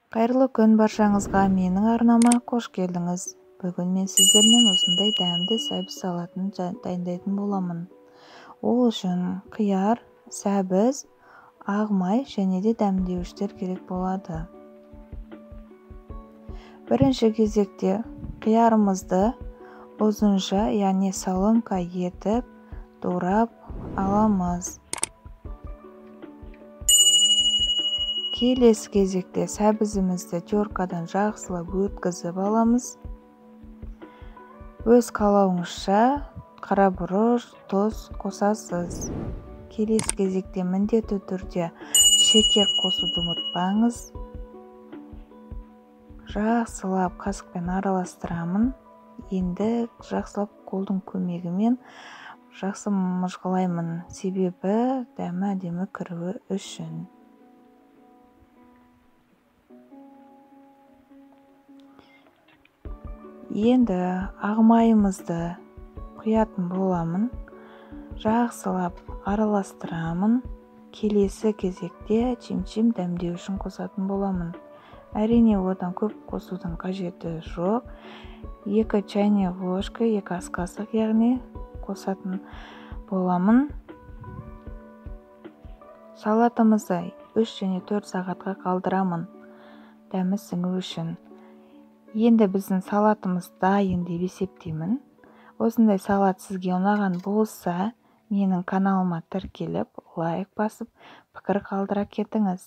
Қайырлы күн баршаңызға, менің арнама қош келдіңіз. Бүгін мен сіздермен осындай дәмді сәбіз салатын дайындайтын боламын. Ол үшін қияр, сәбіз, ақ май және де дәмдеуіштер керек болады. Бірінші кезекте қиярымызды ұзынша, яғни соломка етіп турап аламыз. Келесі кезекте сәбізімізді теркадан жақсылап өткізіп аламыз. Өз қалауыңызша қарабұрыш, тұз қосасыз. Келесі кезекте міндетті түрде шекер қосуды ұмытпаңыз. Жақсылап қасықпен араластырамын. Енді жақсылап қолдың көмегімен жақсы мыжғылаймын, себебі дәмі әдемі кіруі үшін. Енді ақ майымызды құятын боламын. Жақсылап араластырамын. Келесі кезекте чим-чим дәмдеу үшін қосатын боламын. Әрине, одан көп қосудың қажеті жоқ. 2 чайник ложка, 2 ас қасық, яғни қосатын боламын. Салатымызды 3 және 4 сағатқа қалдырамын, дәмі сіңу үшін. Енді біздің салатымыз дайын деп есептеймін. Осындай салат сізге ұнаған болса, менің каналыма тіркеліп, лайк басып, пікір қалдыра кетіңіз.